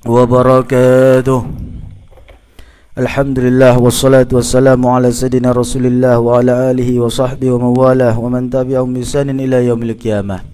wabarakatuh. Alhamdulillah wassalatu wassalamu ala sayyidina Rasulillah wa ala alihi wa sahbihi wa mawalah wa man tabi'ahum bi ihsanin ila yaumil qiyamah.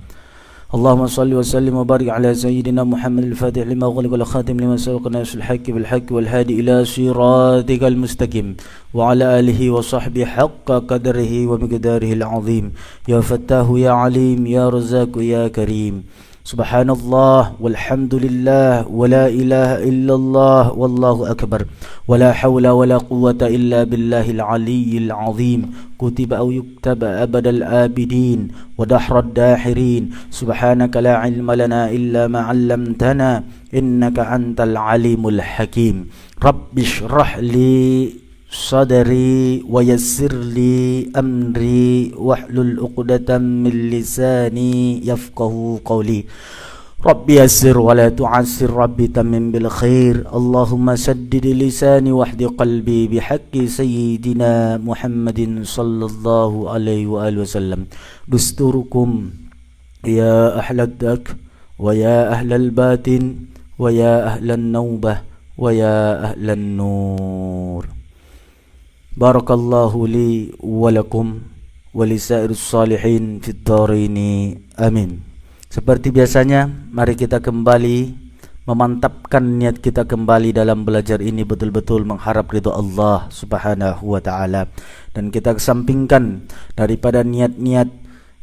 Allahumma salli wa sallim wa barik ala sayyidina Muhammad al-Fatih lima ughliqa wal khatim lima sabaqa nasrul haqqi bil haqqi wal hadi ila siratikal mustaqim wa ala alihi wa sahbihi haqqa qadrihi wa miqdarihi al-azim. Ya Fattahu ya Alim ya Razzaq ya Karim. Subhanallah walhamdulillah wa la ilaha illallah wallahu akbar wa la hawla wa la quwwata illa billahil aliyyil azim. Kutiba aw yuktaba abadal abidin wa dahrad dahirin. Subhanaka la ilma lana illa ma 'allamtana innaka antal alimul hakim. Rabbi shrah li sadri wa yassir li amri wahlul 'uqdatam min lisani yafqahu qawli. Rabbi yassir wa la tu'assir, Rabbi tammim bil khair. Allahumma saddid lisani wahdi qalbi bihaqqi sayyidina Muhammadin sallallahu alaihi wa alihi wasallam. Dusturukum ya ahlad dak wa ya ahlal batin wa ya ahlan naubah wa ya ahlan nur. Barakallahu li wa lakum wa lisa'irus salihin fid dharaini amin. Seperti biasanya, mari kita kembali memantapkan niat kita kembali dalam belajar ini betul-betul mengharap ridha Allah Subhanahu wa taala, dan kita kesampingkan daripada niat-niat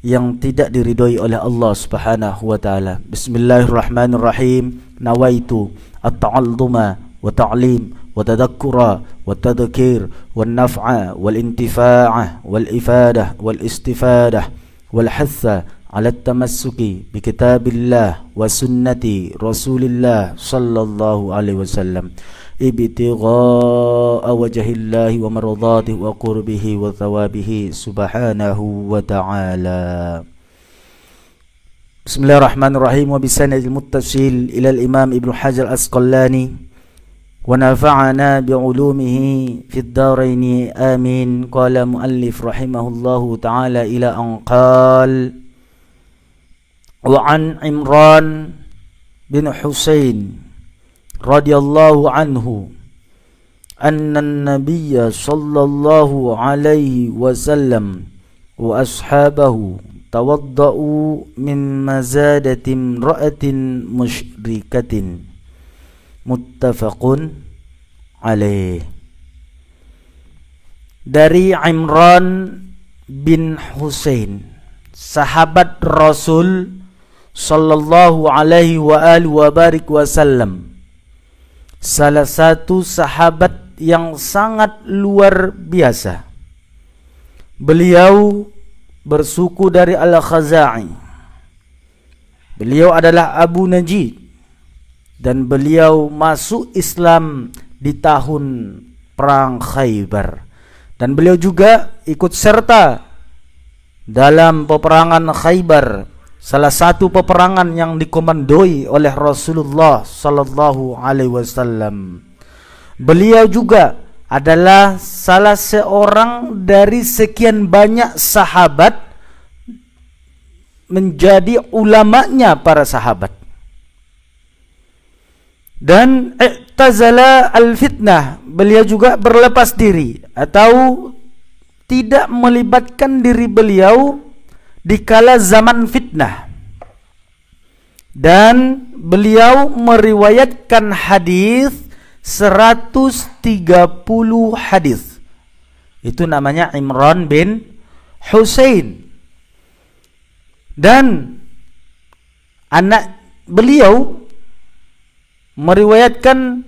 yang tidak diridhoi oleh Allah Subhanahu wa taala. Bismillahirrahmanirrahim. Nawaitu at-ta'alluma wa ta'lim wa tadhakkura wa tadhkir wal naf'a wal intifa'ah wal ifadah wal istifadah wal hatha ala tamassuki bi kitabillah wa sunnati rasulillah sallallahu alaihi wasallam ibtigha'a wajhillahi wa maradatihi wa qurbihi wa thawabihi subhanahu wa ta'ala. Bismillahirrahmanirrahim. Wa bisanadil muttasil ila al-imam Ibnu Hajar Asqalani wa nafa'ana bi'ulumihi fid dharaini amin. Qala muallif rahimahullahu ta'ala ila an qala wa an Imran bin Husain radhiyallahu anhu anna an-nabiyya sallallahu alaihi wasallam wa ashabahu tawadda'u min mazadati imra'atin musyrikatin. Muttafaqun alaih. Dari Imran bin Husain, sahabat Rasul sallallahu alaihi wa alihi wa barik wasallam, salah satu sahabat yang sangat luar biasa. Beliau bersuku dari Al-Khaza'i. Beliau adalah Abu Najid, dan beliau masuk Islam di tahun Perang Khaybar, dan beliau juga ikut serta dalam peperangan Khaybar, salah satu peperangan yang dikomandoi oleh Rasulullah sallallahu alaihi wasallam. Beliau juga adalah salah seorang dari sekian banyak sahabat menjadi ulamanya para sahabat. Dan i'tazala al-fitnah, beliau juga berlepas diri atau tidak melibatkan diri beliau di kala zaman fitnah. Dan beliau meriwayatkan hadis 130 hadis. Itu namanya Imran bin Husain. Dan anak beliau meriwayatkan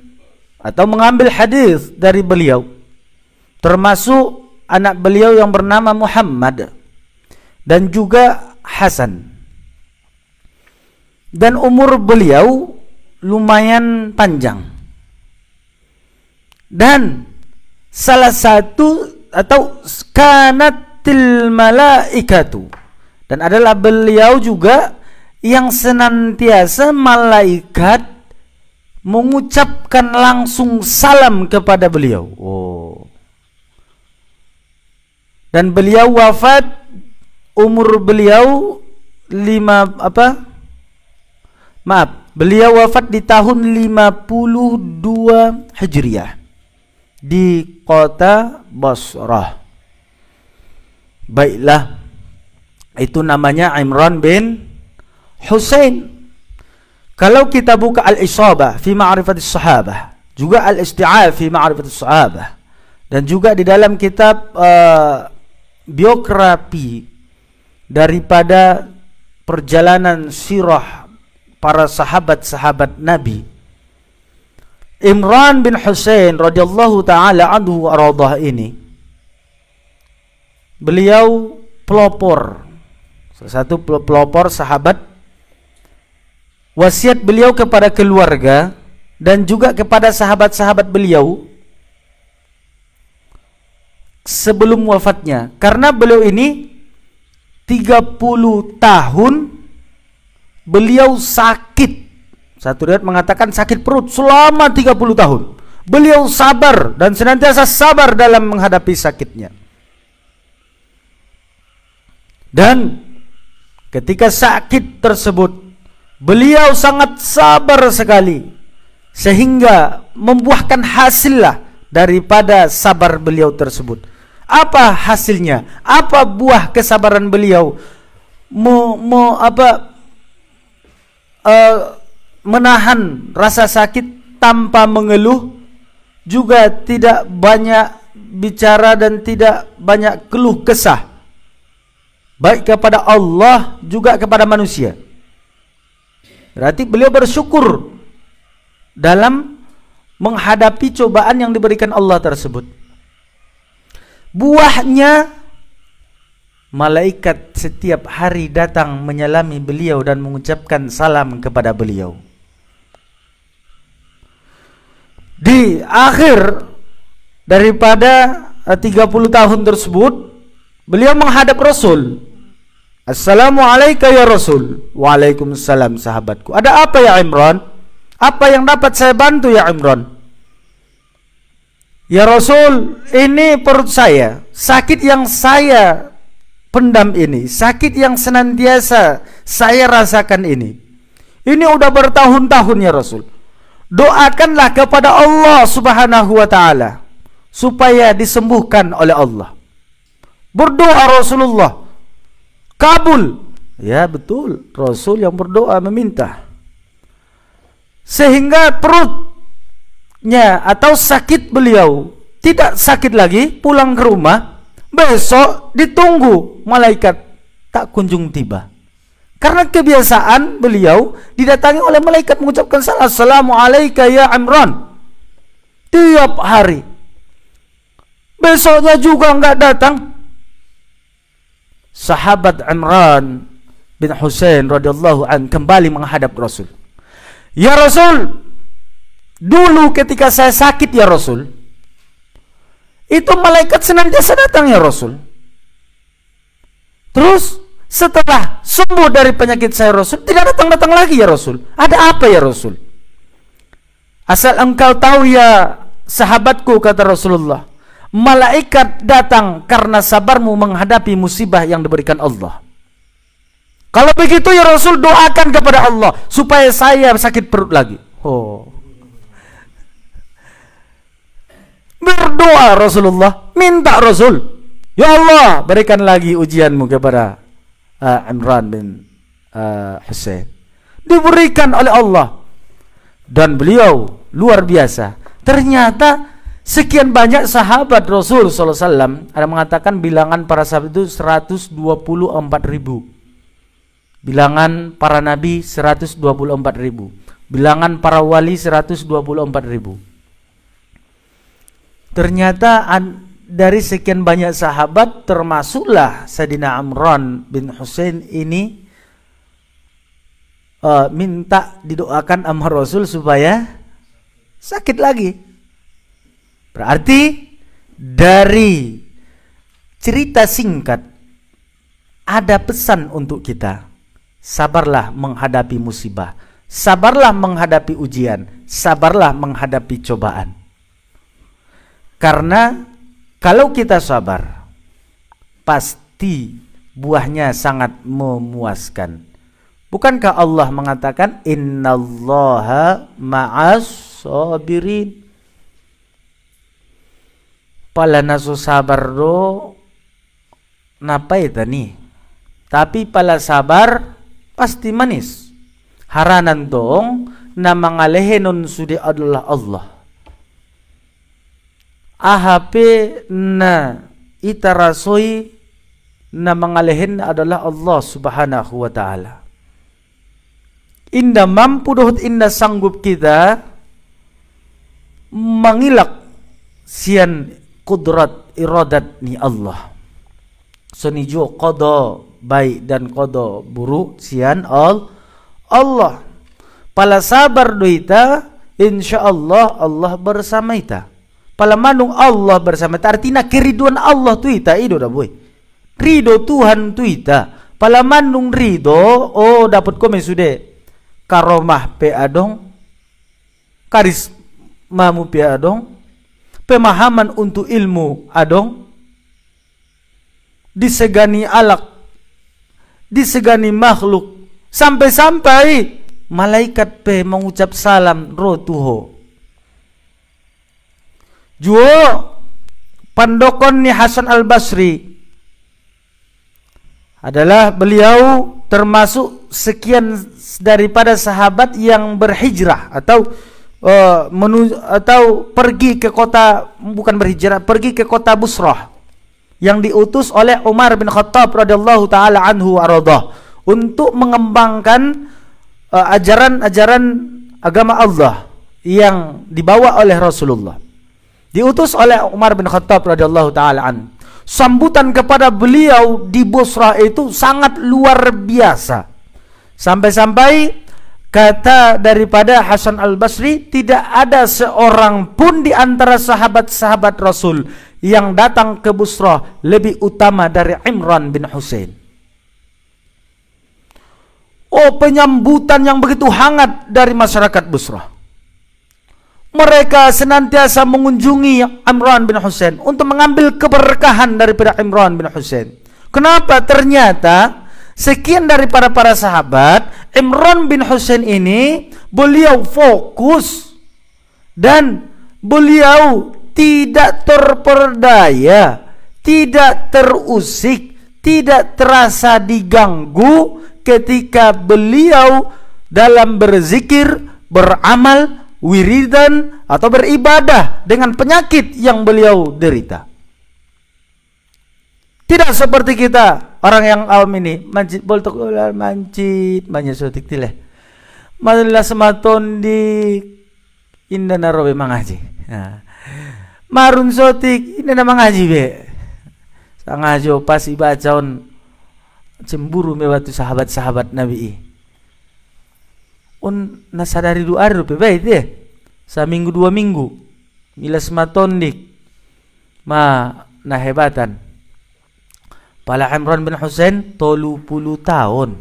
atau mengambil hadis dari beliau, termasuk anak beliau yang bernama Muhammad dan juga Hasan. Dan umur beliau lumayan panjang. Dan salah satu atau kanatil malaikatu, dan adalah beliau juga yang senantiasa malaikat mengucapkan langsung salam kepada beliau. Dan beliau wafat, umur beliau Beliau wafat di tahun 52 Hijriah di kota Basrah. Baiklah, itu namanya Imran bin Husain. Kalau kita buka Al-Isabah fi Ma'rifatis Sahabah, juga Al-Isti'ab fi Ma'rifatis Sahabah, dan juga di dalam kitab biografi daripada perjalanan sirah para sahabat-sahabat Nabi, Imran bin Husain radhiyallahu taala anhu wa radhah ini, beliau pelopor, salah satu pelopor sahabat. Wasiat beliau kepada keluarga dan juga kepada sahabat-sahabat beliau sebelum wafatnya, karena beliau ini 30 tahun beliau sakit. Satu riwayat mengatakan sakit perut selama 30 tahun. Beliau sabar dan senantiasa sabar dalam menghadapi sakitnya. Dan ketika sakit tersebut beliau sangat sabar sekali, sehingga membuahkan hasillah daripada sabar beliau tersebut. Apa hasilnya? Apa buah kesabaran beliau? Menahan rasa sakit tanpa mengeluh, juga tidak banyak bicara dan tidak banyak keluh kesah, baik kepada Allah juga kepada manusia. Berarti beliau bersyukur dalam menghadapi cobaan yang diberikan Allah tersebut. Buahnya, malaikat setiap hari datang menyalami beliau dan mengucapkan salam kepada beliau. Di akhir daripada 30 tahun tersebut, beliau menghadap Rasul. Assalamualaikum ya Rasul. Waalaikumsalam sahabatku. Ada apa ya Imran? Apa yang dapat saya bantu ya Imran? Ya Rasul, ini perut saya, sakit yang saya pendam ini, sakit yang senantiasa saya rasakan ini udah bertahun-tahun ya Rasul. Doakanlah kepada Allah Subhanahu wa taala supaya disembuhkan oleh Allah. Berdoa Rasulullah, kabul. Ya betul, Rasul yang berdoa meminta, sehingga perutnya atau sakit beliau tidak sakit lagi. Pulang ke rumah, besok ditunggu malaikat tak kunjung tiba, karena kebiasaan beliau didatangi oleh malaikat mengucapkan salam, Assalamualaikum ya Imran, tiap hari. Besoknya juga enggak datang. Sahabat Imran bin Husain radhiyallahu an kembali menghadap Rasul. Ya Rasul, dulu ketika saya sakit ya Rasul, itu malaikat senantiasa datang ya Rasul. Terus setelah sembuh dari penyakit saya Rasul, tidak datang-datang lagi ya Rasul. Ada apa ya Rasul? Asal engkau tahu ya sahabatku, kata Rasulullah, malaikat datang karena sabarmu menghadapi musibah yang diberikan Allah. Kalau begitu ya Rasul, doakan kepada Allah supaya saya sakit perut lagi. Oh, berdoa Rasulullah, minta Rasul, ya Allah berikan lagi ujianmu kepada Imran bin Husain. Diberikan oleh Allah, dan beliau luar biasa. Ternyata sekian banyak sahabat Rasul SAW, ada mengatakan bilangan para sahabat itu 124.000. Bilangan para nabi 124.000. Bilangan para wali 124.000. Ternyata dari sekian banyak sahabat, termasuklah Sayyidina Imran bin Husain ini minta didoakan sama Rasul supaya sakit lagi. Berarti dari cerita singkat ada pesan untuk kita. Sabarlah menghadapi musibah, sabarlah menghadapi ujian, sabarlah menghadapi cobaan. Karena kalau kita sabar, pasti buahnya sangat memuaskan. Bukankah Allah mengatakan innallaha ma'as sabirin? Pala naso sabar do napai tani. Tapi pala sabar pasti manis. Haranan dong na mangalehenon sudi adalah Allah. Ahape na itarasoi na mangalehen adalah Allah subhanahu wa ta'ala. Inda mampu dohut inda sanggup kita mangilak sian kudrat iradat ni Allah. Sonijo kodo baik dan kodo buruk sian Allah. Pala sabar doita insyaallah Allah bersama ita. Pala manung Allah bersama ita artinya keriduan Allah tu ita ido dah boy. Ridho Tuhan tu ita. Pala manung ridho oh dapat komen sudah. Karomah pe adong, karismamu pe adong, pemahaman untuk ilmu adong, disegani alak, disegani makhluk, sampai-sampai malaikat pe mengucap salam roh tuho. Juo pandokon ni Hasan Al-Basri adalah beliau termasuk sekian daripada sahabat yang berhijrah atau pergi ke kota, bukan berhijrah, pergi ke kota Busrah yang diutus oleh Umar bin Khattab radhiyallahu taala anhu arada untuk mengembangkan ajaran-ajaran agama Allah yang dibawa oleh Rasulullah. Diutus oleh Umar bin Khattab radhiyallahu taala anhu. Sambutan kepada beliau di Busrah itu sangat luar biasa. Sampai-sampai kata daripada Hasan Al-Basri, tidak ada seorang pun di antara sahabat-sahabat Rasul yang datang ke Busrah lebih utama dari Imran bin Husain. Oh, penyambutan yang begitu hangat dari masyarakat Busrah. Mereka senantiasa mengunjungi Imran bin Husain untuk mengambil keberkahan daripada Imran bin Husain. Kenapa? Ternyata sekian daripada para sahabat, Imran bin Husain ini beliau fokus dan beliau tidak terperdaya, tidak terusik, tidak terasa diganggu ketika beliau dalam berzikir, beramal, wiridan atau beribadah dengan penyakit yang beliau derita. Tidak seperti kita orang yang awam ini mancit boltok mancit banyak sotik tileh. Malah sematon di indah narobe mangaji. Marun sotik indah mangaji be. Sangajo pas ibacaon cemburu mewatu sahabat-sahabat Nabi. Nasadari doa rupi baik deh. Seminggu 2 minggu. Mila sematon dik. Na hebatan. Pala Imran bin Husain 30 tahun.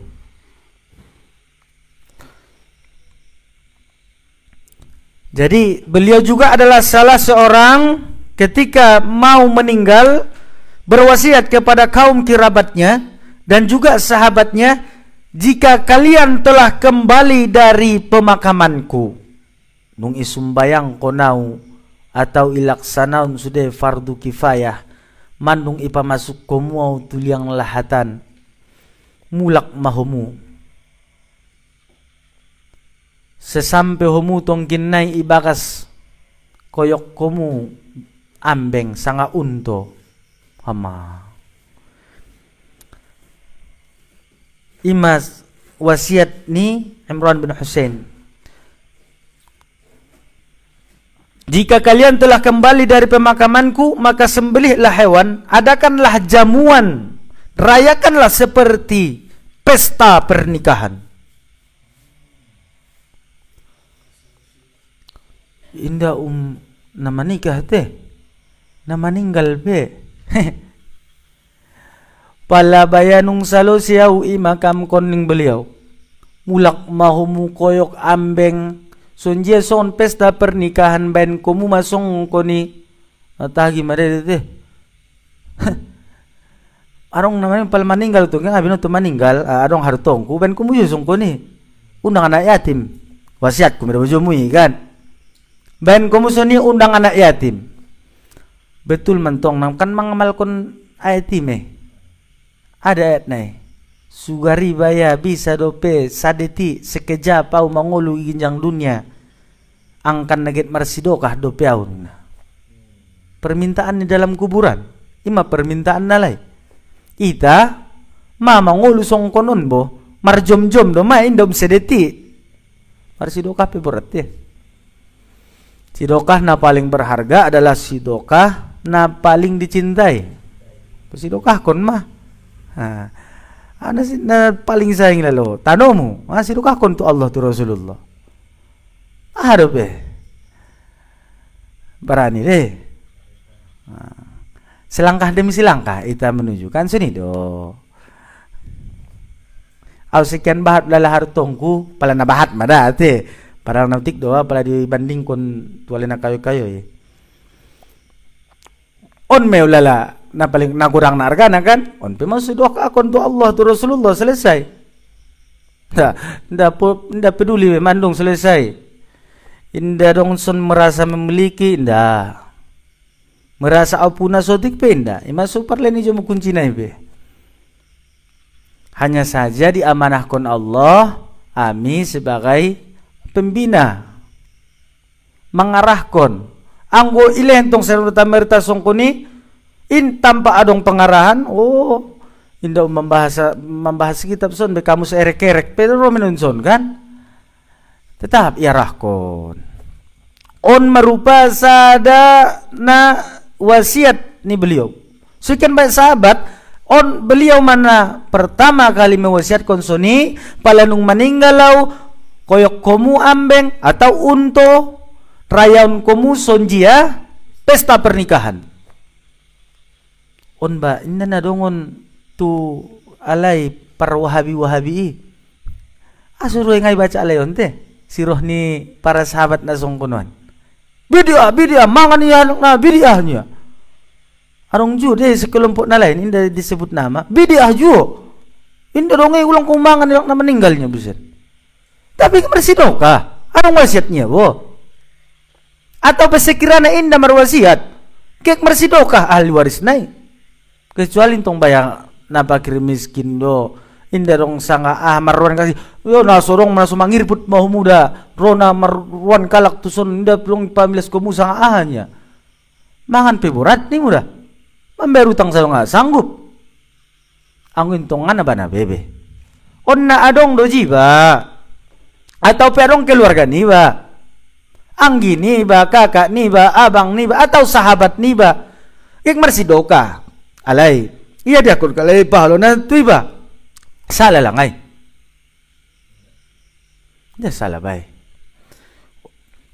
Jadi beliau juga adalah salah seorang ketika mau meninggal berwasiat kepada kaum kerabatnya dan juga sahabatnya, jika kalian telah kembali dari pemakamanku, nung isumbayang konau atau ilaksanaun sudah fardu kifayah, mandung ipa masuk komuau tuliang lahatan, mulak mahomu. Sesampai homu tong ginay ibakas koyok komu ambeng sanga unto hama. Imas wasiat ni Imran bin Husain. Jika kalian telah kembali dari pemakamanku, maka sembelihlah hewan, adakanlah jamuan, rayakanlah seperti pesta pernikahan. Indah nama nikah teh, nama ninggal be. Pala bayanung salo siyaw imakam koning beliau. Mulak mahumu koyok ambeng. Sonje son pesta pernikahan ben komu masong koni. Atagi marede teh. Arong namanya pal meninggal tuh, kan abis itu meninggal, arong hartongku, ben kumuyo songko nih, undang anak yatim, wasiat kumira bujumui kan, ben kumusoni undang anak yatim, betul mentong nam kan mengamalkan ayat ini, ada ayat nih, sugari baya bisa dope sadeti sekejap pau mangulu ginjang dunia, angkan naget marsidokah dope aun, permintaan di dalam kuburan, ima permintaan nalai. Ita mama ngulu song konon bo marjom-jom do main dom sedeti marsidokah pe berat ya. Sidokah na paling berharga adalah sidokah na paling dicintai. Sidokah kon mah. Ana sih na paling sayang lalo. Tanomu, sidokah kon tu Allah tu Rasulullah. Ada be. Berani deh. Selangkah demi selangkah kita menunjukkan sini do. Au sekian bahat lala hartongku pala na bahat mada te. Parang nautik doa pala dibanding kon tualena kayo-kayo ya. On meulala na paling nagurang na argana kan? On pe masuk doa akon tu Allah tu Rasulullah selesai. Nda peduli mandung selesai. Inda dong son merasa memiliki inda. Merasa apuna sotik penda, masuk parleni jomu kunci naibe. Hanya saja diamanahkan Allah, ami sebagai pembina, mengarahkan. Anggo ilentong serta merta songkoni, in tanpa adong pengarahan, indah membahas kitab son be kamu seerek-erek, pero menunson kan? Tetap iarahkon. On merupa sada na wasiat ni beliau. Sekian banyak sahabat, beliau mana pertama kali mewasiatkan soni palanung meninggalau koyok komu ambeng atau unto rayaun komu sonjia pesta pernikahan. On ba inna na dongon tu alai para wahabi asuruh ngai baca alai onte siroh ni para sahabat na songkonuan. Bidia mangan ya na bidiahnya. Arong ju deh sekelompok na lain inda disebut nama bidiah ju. Inda dongai ulang kumangan na meninggalnya buset. Tapi marsidokah? Arong wasiatnya bo. Atau pesekirana inda marwasiat. Kek marsidokah ahli waris nai. Kecuali tong bayang napakir miskin do. Inda dong sanga marwan kasih yo na sorong mana sumangirput mau muda rona marwan kalak tuson inda pelong pamilas komu sanga ahanya mangan peburat ni muda membayar utang saya nggak sanggup angin tongan apa na bebe onna adong doji ba atau perong keluarga ni ba anggi ni ba kakak ni ba abang ni ba atau sahabat ni ba ik marsidoka alai iya dia kur kalai pahalo na tui ba salah lang ay. Dia salah bay.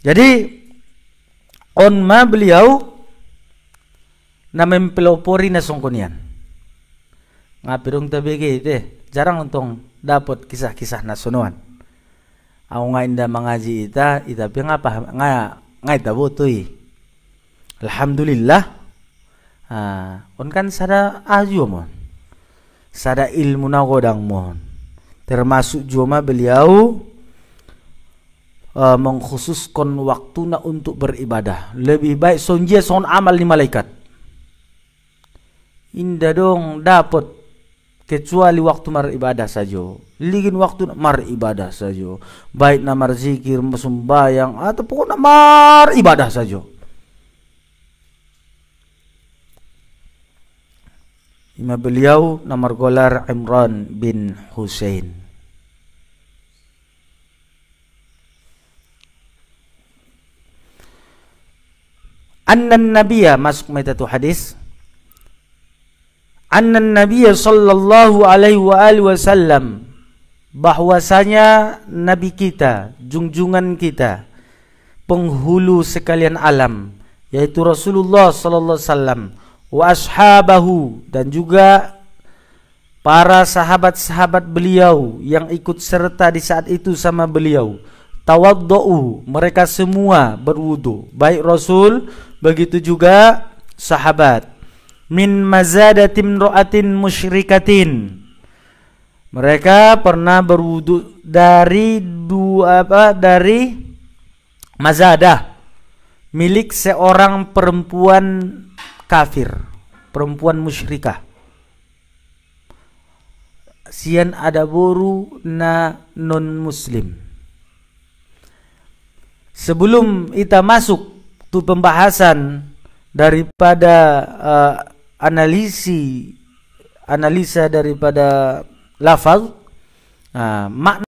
Jadi onma beliau na mempelopori na songkonian. Ngapirong tabigi ite jarang untong dapat kisah-kisah na sunuan. Ako nga inda mangaji ita pi ngapa nga ita butoy. Alhamdulillah. On kan sada ajo mo. Sada ilmu na godang mohon termasuk joma beliau mengkhususkan waktu na untuk beribadah lebih baik sonjia son amal ni malaikat indah dong dapat kecuali waktu maribadah saja ligin waktu maribadah saja baik na marzikir masumbayang atau pokoknya maribadah saja. Ima beliau nomor gelar Imran bin Husain. Annan Nabiya masuk metatu hadis. Annan Nabiya sallallahu alaihi wasallam bahwasanya Nabi kita, junjungan kita, penghulu sekalian alam, yaitu Rasulullah sallallahu alaihi wasallam. Wa ashabahu dan juga para sahabat-sahabat beliau yang ikut serta di saat itu sama beliau. Tawaddu'u, mereka semua berwudu, baik Rasul begitu juga sahabat. min mazadatin ro'atin musyrikatin. Mereka pernah berwudu dari dari mazadah milik seorang perempuan kafir, perempuan musyrikah. Sian ada boru na non muslim. Sebelum kita masuk tu pembahasan daripada analisa daripada lafaz, makna